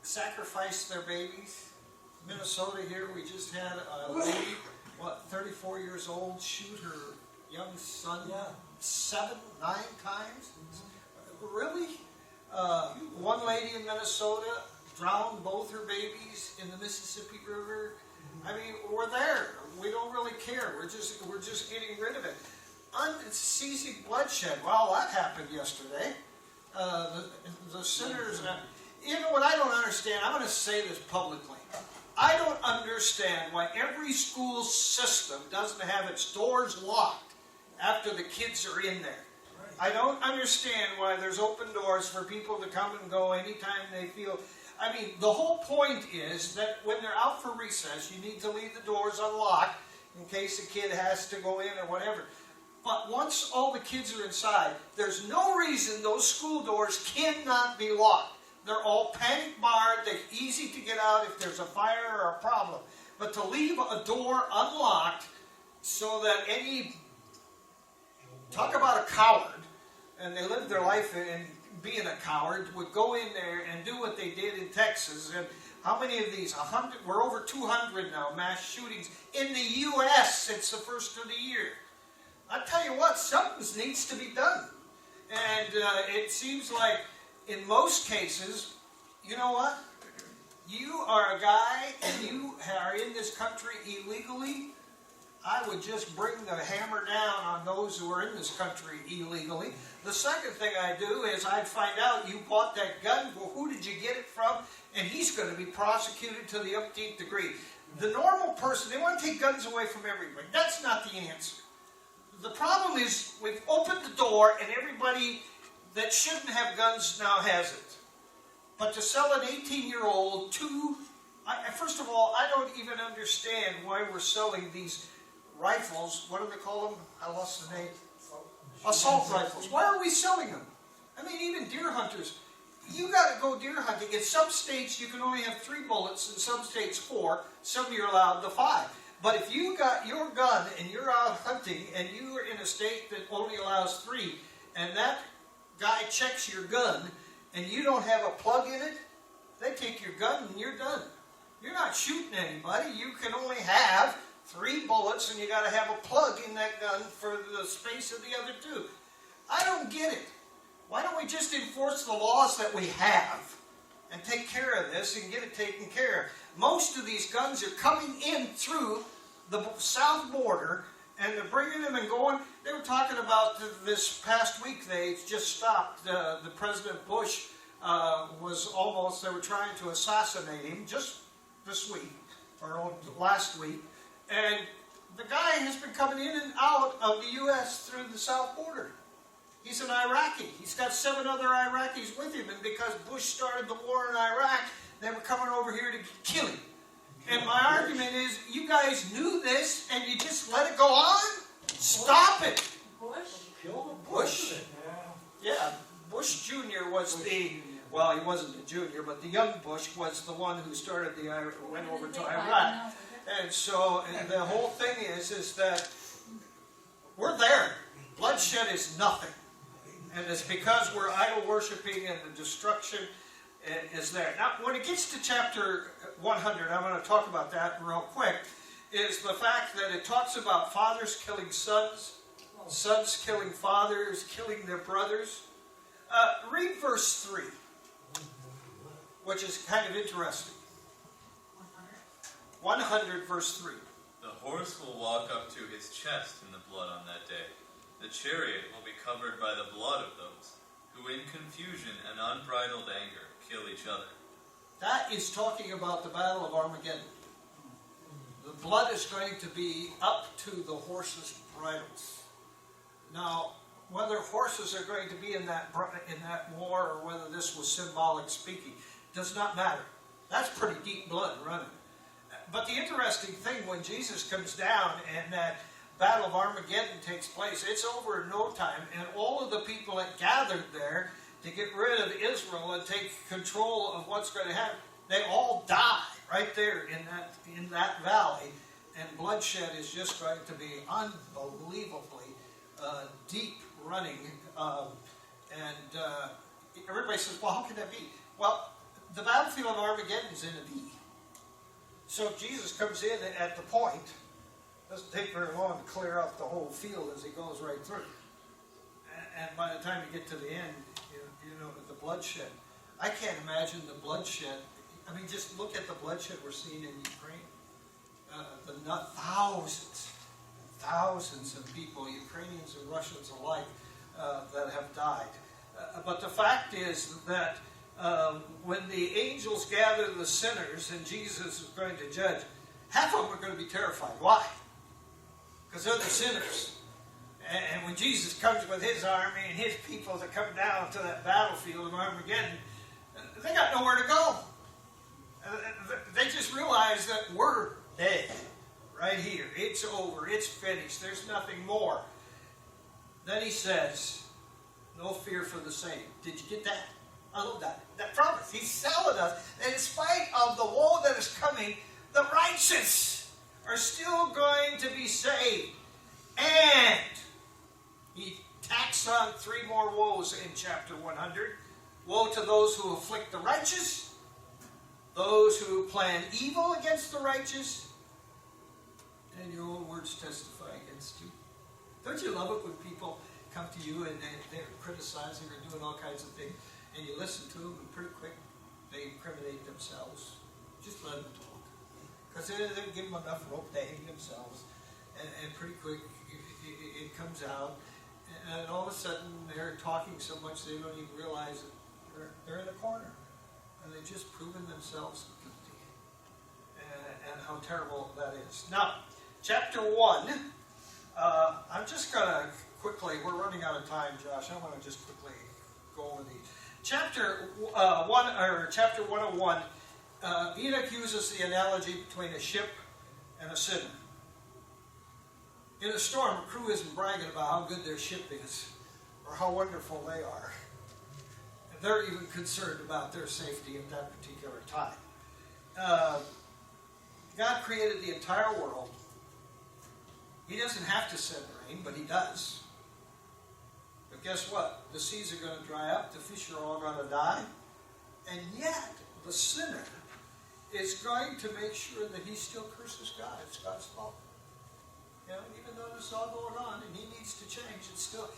Sacrifice their babies. Minnesota here, we just had a lady, 34 years old, shoot her young son 7, 9 times? Really? One lady in Minnesota drowned both her babies in the Mississippi River. I mean, we're there. We don't really care. We're just getting rid of it. Unceasing bloodshed. Well, that happened yesterday. The sinners. You know what I don't understand? I'm going to say this publicly. I don't understand why every school system doesn't have its doors locked after the kids are in there. I don't understand why there's open doors for people to come and go anytime they feel. I mean, the whole point is that when they're out for recess, you need to leave the doors unlocked in case a kid has to go in or whatever. But once all the kids are inside, there's no reason those school doors cannot be locked. They're all panic barred. They're easy to get out if there's a fire or a problem. But to leave a door unlocked so that any, talk about a coward, and they live their life in being a coward, would go in there and do what they did in Texas. And how many of these? 100, we're over 200 now, mass shootings in the U.S. since the first of the year. I tell you what, something needs to be done. And it seems like in most cases, you know what? You are a guy and you are in this country illegally. I would just bring the hammer down on those who are in this country illegally. The second thing I'd do is I'd find out you bought that gun. Well, who did you get it from? And he's going to be prosecuted to the umpteenth degree. The normal person, they want to take guns away from everybody. That's not the answer. The problem is we've opened the door and everybody that shouldn't have guns now has it. But to sell an 18-year-old first of all, I don't even understand why we're selling these rifles. What do they call them? I lost the name. Assault rifles. Why are we selling them? I mean, even deer hunters. You got to go deer hunting. In some states, you can only have 3 bullets. In some states, 4. Some you're allowed to 5. But if you got your gun and you're out hunting and you are in a state that only allows 3, and that guy checks your gun and you don't have a plug in it, they take your gun and you're done. You're not shooting anybody. You can only have 3 bullets and you got to have a plug in that gun for the space of the other 2. I don't get it. Why don't we just enforce the laws that we have and take care of this and get it taken care of? Most of these guns are coming in through the south border and they're bringing them and going. They were talking about this past week, they just stopped. The President Bush they were trying to assassinate him just this week, or last week. And the guy has been coming in and out of the U.S. through the south border. He's an Iraqi. He's got 7 other Iraqis with him. And because Bush started the war in Iraq, they were coming over here to kill him. And my argument is, you guys knew this and you just let it go on? Stop it! Bush. Yeah, Bush Jr. was well, he wasn't the junior, but the young Bush was the one who started went over to Iraq. And so the whole thing is that we're there. Bloodshed is nothing. And it's because we're idol worshiping and the destruction is there. Now, when it gets to chapter 100, I'm going to talk about that real quick, is the fact that it talks about fathers killing sons, sons killing fathers, killing their brothers. Read verse 3, which is kind of interesting. 100 verse 3. The horse will walk up to his chest in the blood on that day. The chariot will be covered by the blood of those who in confusion and unbridled anger kill each other. That is talking about the battle of Armageddon. The blood is going to be up to the horses' bridles. Now, whether horses are going to be in that war or whether this was symbolic speaking does not matter. That's pretty deep blood running. But the interesting thing, when Jesus comes down and that Battle of Armageddon takes place, it's over in no time, and all of the people that gathered there to get rid of Israel and take control of what's going to happen, they all die right there in that valley, and bloodshed is just going to be unbelievably deep running. Everybody says, well, how can that be? Well, the battlefield of Armageddon is in a V. So if Jesus comes in at the point, it doesn't take very long to clear out the whole field as he goes right through. And by the time you get to the end, the bloodshed. I can't imagine the bloodshed. I mean, just look at the bloodshed we're seeing in Ukraine. Thousands of people, Ukrainians and Russians alike, that have died. But the fact is that when the angels gather the sinners and Jesus is going to judge, half of them are going to be terrified. Why? Because they're the sinners. And when Jesus comes with his army and his people that come down to that battlefield of Armageddon, they got nowhere to go. They just realize that we're dead right here. It's over. It's finished. There's nothing more. Then he says, no fear for the saved. Did you get that? I love that. That promise. He's telling us that in spite of the woe that is coming, the righteous are still going to be saved. And he tacks on 3 more woes in chapter 100. Woe to those who afflict the righteous, those who plan evil against the righteous, and your own words testify against you. Don't you love it when people come to you and they're criticizing or doing all kinds of things, and you listen to them and pretty quick they incriminate themselves? Just let them talk. Because they give them enough rope to hang themselves, and pretty quick it comes out, and all of a sudden they're talking so much they don't even realize that they're in a corner, and they've just proven themselves guilty, and how terrible that is. Now, chapter 1, I'm just going to quickly, we're running out of time, Josh. I want to just quickly go over these. Chapter 101, Enoch uses the analogy between a ship and a sinner. In a storm, a crew isn't bragging about how good their ship is or how wonderful they are. And they're even concerned about their safety at that particular time. God created the entire world. He doesn't have to send rain, but he does. But guess what? The seas are going to dry up. The fish are all going to die. And yet, the sinner is going to make sure that he still curses God. It's God's fault. Even though this is all going on and he needs to change, it's still...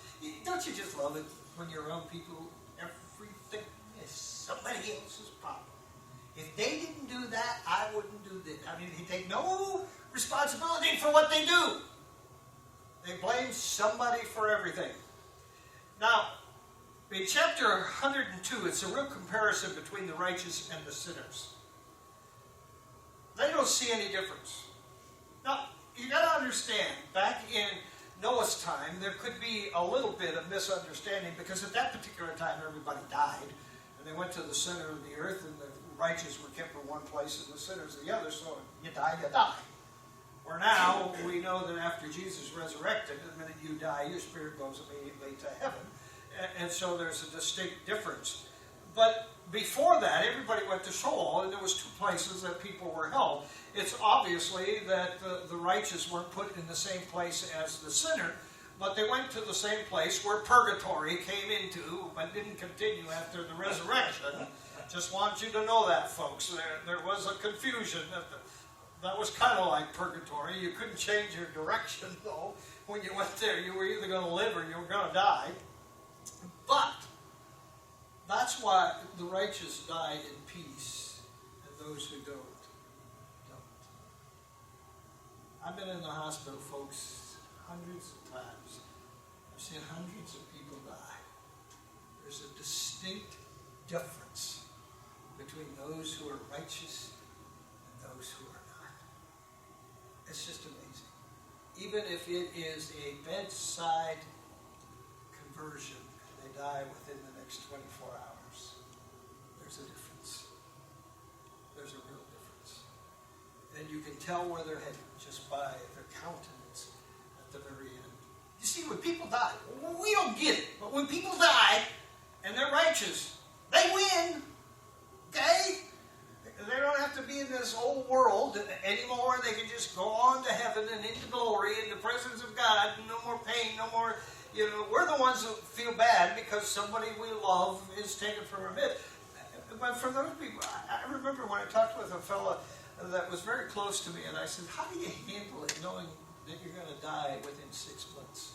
Don't you just love it when you're around people who everything is somebody else's problem? If they didn't do that, I wouldn't do this. I mean, they take no responsibility for what they do. They blame somebody for everything. Now, in chapter 102, it's a real comparison between the righteous and the sinners. They don't see any difference. Now, you got to understand, back in Noah's time, there could be a little bit of misunderstanding because at that particular time everybody died, and they went to the center of the earth, and the righteous were kept in one place and the sinners the other, so you die, you die. Where now, we know that after Jesus resurrected, the minute you die, your spirit goes immediately to heaven. And so there's a distinct difference. But before that, everybody went to Sheol, and there was 2 places that people were held. It's obviously that the righteous weren't put in the same place as the sinner, but they went to the same place where purgatory came into, but didn't continue after the resurrection. Just want you to know that, folks. There was a confusion. That was kind of like purgatory. You couldn't change your direction, though. When you went there, you were either going to live or you were going to die. But that's why the righteous die in peace, and those who don't. I've been in the hospital, folks, hundreds of times. I've seen hundreds of people die. There's a distinct difference between those who are righteous and those who are not. It's just amazing. Even if it is a bedside conversion, they die within the next 24 hours. There's a difference. There's a real difference. And you can tell where they're headed just by their countenance at the very end. You see, when people die, we don't get it, but when people die and they're righteous, they win. Okay? They don't have to be in this old world anymore. They can just go on to heaven and into glory, in the presence of God. No more pain, no more... we're the ones who feel bad because somebody we love is taken from our midst. But for those people, I remember when I talked with a fellow that was very close to me, and I said, how do you handle it knowing that you're going to die within 6 months?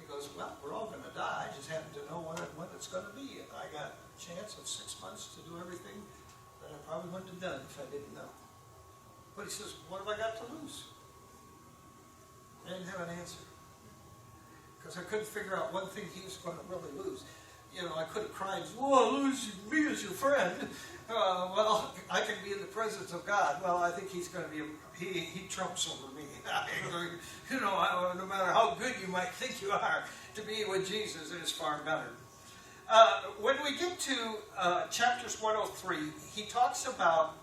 He goes, well, we're all going to die. I just happen to know when it's going to be. And I got a chance of 6 months to do everything that I probably wouldn't have done if I didn't know. But he says, what have I got to lose? I didn't have an answer. Because I couldn't figure out one thing he was going to really lose. You know, I could have cried, "Whoa, lose me as your friend." Well, I can be in the presence of God. Well, I think he's going to be, he trumps over me. You know, no matter how good you might think you are, to be with Jesus is far better. When we get to chapters 103, he talks about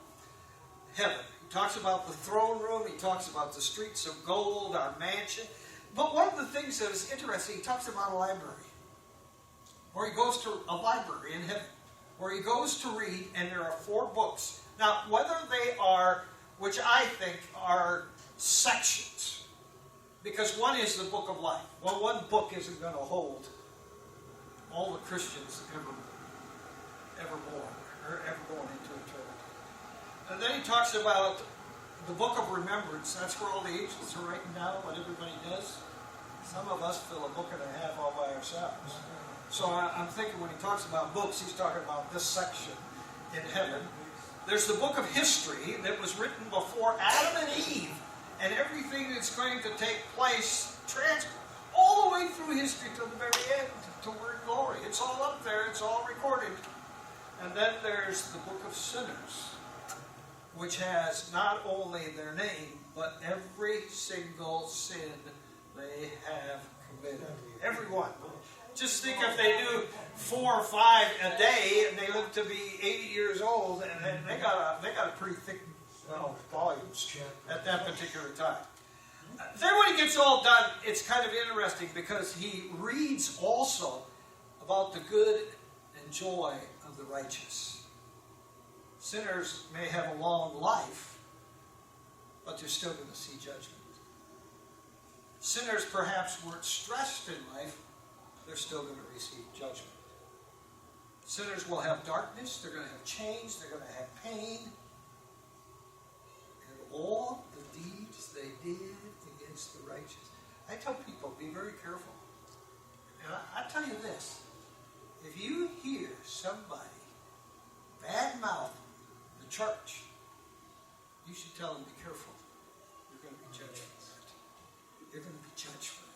heaven. He talks about the throne room. He talks about the streets of gold, our mansion. But one of the things that is interesting, he talks about a library. Where he goes to a library in heaven. Where he goes to read, and there are 4 books. Now, whether they are, which I think are sections. Because one is the book of life. Well, one book isn't going to hold all the Christians ever born, or ever going into eternity. And then he talks about the book of remembrance. That's where all the angels are writing down what everybody does. Some of us fill a book and a half all by ourselves. So I'm thinking when he talks about books, he's talking about this section in heaven. There's the book of history that was written before Adam and Eve, and everything that's going to take place all the way through history to the very end, to word glory. It's all up there. It's all recorded. And then there's the book of sinners, which has not only their name, but every single sin they have committed. Everyone. Just think if they do 4 or 5 a day and they live to be 80 years old, and they got a pretty thick volumes at that particular time. Then when he gets all done, it's kind of interesting because he reads also about the good and joy of the righteous. Sinners may have a long life, but they're still going to see judgment. Sinners perhaps weren't stressed in life, they're still going to receive judgment. Sinners will have darkness, they're going to have change, they're going to have pain. And all the deeds they did against the righteous. I tell people, be very careful. And I tell you this, if you hear somebody badmouth the church, you should tell them, be careful. You're going to be judged for that. You're going to be judged for that.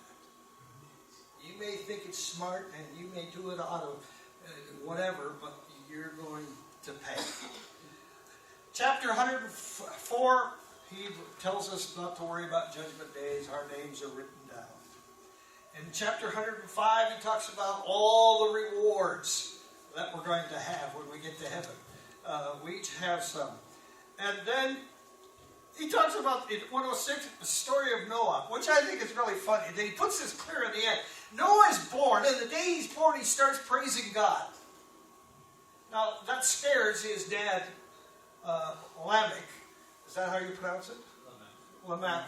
You may think it's smart and you may do it out of whatever, but you're going to pay. Chapter 104, he tells us not to worry about judgment days. Our names are written down. In chapter 105, he talks about all the rewards that we're going to have when we get to heaven. We each have some. And then he talks about, in 106, the story of Noah, which I think is really funny. He puts this clear in the end. Noah is born, and the day he's born, he starts praising God. Now, that scares his dad, Lamech. Is that how you pronounce it? Lamech.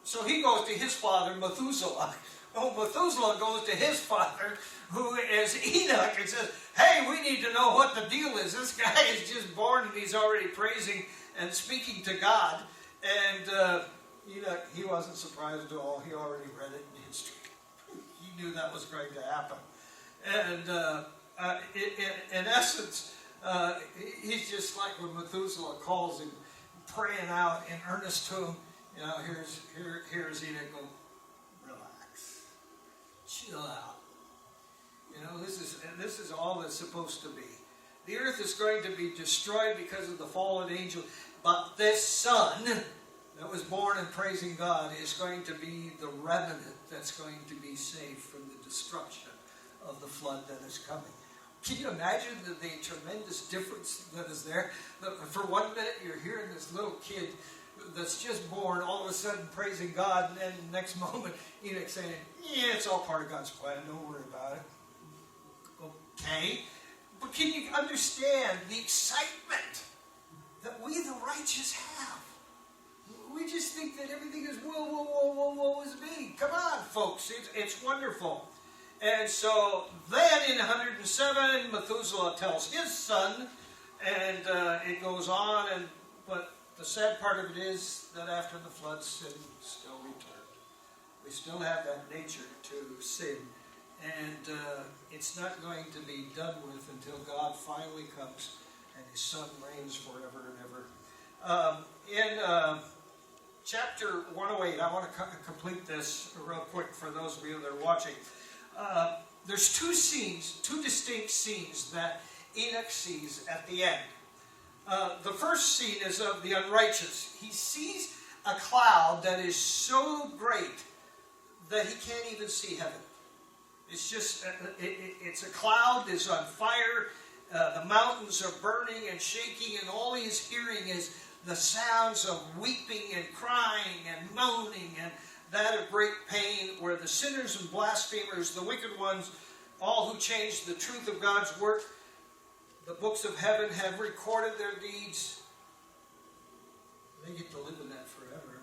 So he goes to his father, Methuselah. Oh, Methuselah goes to his father, who is Enoch, and says, hey, we need to know what the deal is. This guy is just born, and he's already praising and speaking to God. And Enoch, he wasn't surprised at all. He already read it in history. He knew that was going to happen. And in essence, he's just like when Methuselah calls him, praying out in earnest to him. You know, here's Enoch going, relax, chill out. You know, this is all it's supposed to be. The earth is going to be destroyed because of the fallen angel, but this son that was born in praising God is going to be the remnant that's going to be saved from the destruction of the flood that is coming. Can you imagine the tremendous difference that is there? For 1 minute you're hearing this little kid that's just born all of a sudden praising God, and then the next moment Enoch saying, yeah, it's all part of God's plan, don't worry about it. Okay, but can you understand the excitement that we the righteous have? We just think that everything is woe is me. Come on, folks, it's wonderful. And so then in 107, Methuselah tells his son, and it goes on, but the sad part of it is that after the flood, sin still returned. We still have that nature to sin. And it's not going to be done with until God finally comes and His Son reigns forever and ever. In chapter 108, I want to complete this real quick for those of you that are watching. There's two scenes, two distinct scenes that Enoch sees at the end. The first scene is of the unrighteous. He sees a cloud that is so great that he can't even see heaven. It's just, it's a cloud that's on fire. The mountains are burning and shaking, and all he's hearing is the sounds of weeping and crying and moaning, and that of great pain, where the sinners and blasphemers, the wicked ones, all who change the truth of God's work, the books of heaven have recorded their deeds. They get to live in that forever.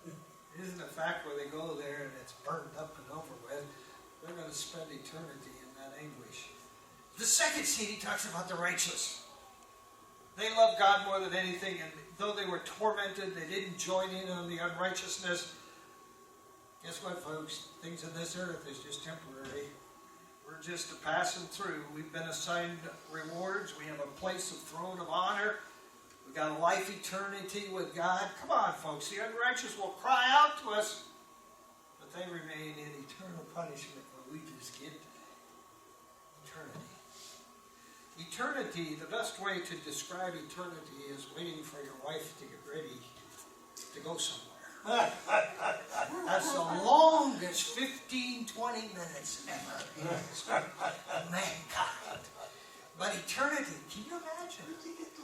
It isn't a fact where they go there and it's burned up and over with. They're going to spend eternity in that anguish. The second scene, he talks about the righteous. They loved God more than anything, and though they were tormented, they didn't join in on the unrighteousness. Guess what, folks? Things in this earth is just temporary. We're just passing through. We've been assigned rewards. We have a place of throne of honor. We've got a life eternity with God. Come on, folks. The unrighteous will cry out to us, but they remain in eternal punishment when we just get eternity. Eternity, the best way to describe eternity is waiting for your wife to get ready to go somewhere. That's the longest 15, 20 minutes ever is mankind. But eternity, can you imagine?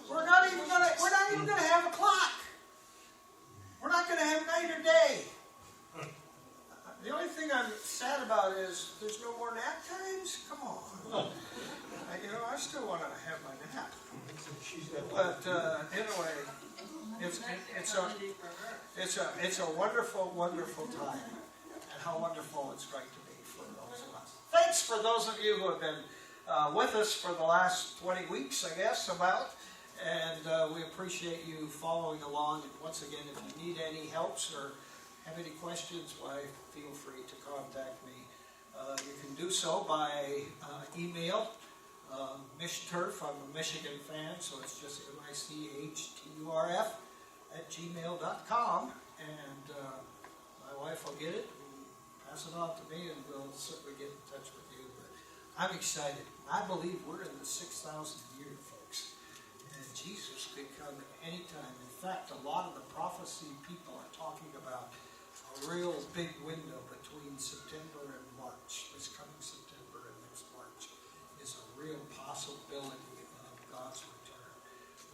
We're not even going to have a clock. We're not going to have night or day. The only thing I'm sad about is there's no more nap times. Come on. I still want to have my nap. But anyway, it's a wonderful, wonderful time, and how wonderful it's going to be for those of us. Thanks for those of you who have been with us for the last 20 weeks, I guess, about. And we appreciate you following along. And once again, if you need any helps or have any questions, why, feel free to contact me. You can do so by email. MishTurf, I'm a Michigan fan, so it's just MICHTURF @gmail.com. And my wife will get it and pass it on to me, and we'll certainly get in touch with you. But I'm excited. I believe we're in the 6,000th year, folks. And Jesus could come at any time. In fact, a lot of the prophecy people are talking about a real big window between September and March. This coming September and next March is a real possibility of God's return.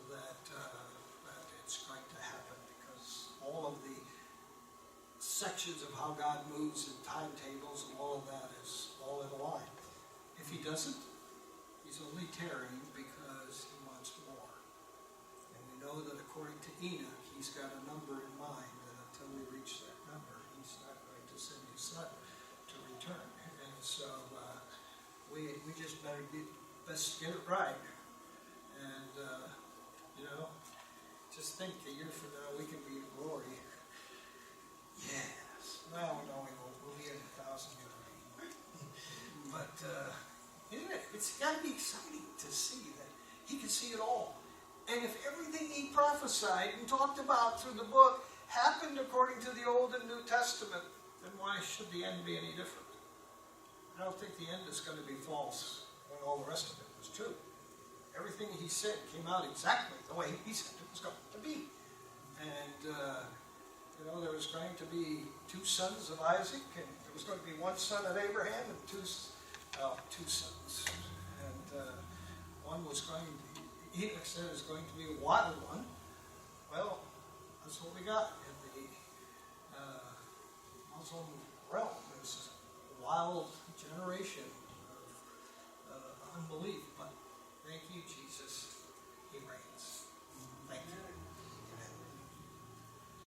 That it's going to happen, because all of the sections of how God moves and timetables and all of that is all in line. If He doesn't, He's only tarrying because He wants more. And we know that according to Enoch, He's got a number in mind, that until we reach that number, He's not going to send His Son to return. And so we just better best get it right. And just think a year from now we can be in glory. Yes. Well, no, we'll be in 1,000 year reign. But it's got to be exciting to see that He can see it all. And if everything He prophesied and talked about through the book happened according to the Old and New Testament, then why should the end be any different? I don't think the end is going to be false when all the rest of it was true. Everything He said came out exactly the way He said it was going to be. And, there was going to be two sons of Isaac, and there was going to be one son of Abraham, and two sons. And one was going to, Enoch said, is going to be a wild one. Well, that's what we got in the Muslim realm. It's a wild generation of unbelief. But thank you, Jesus.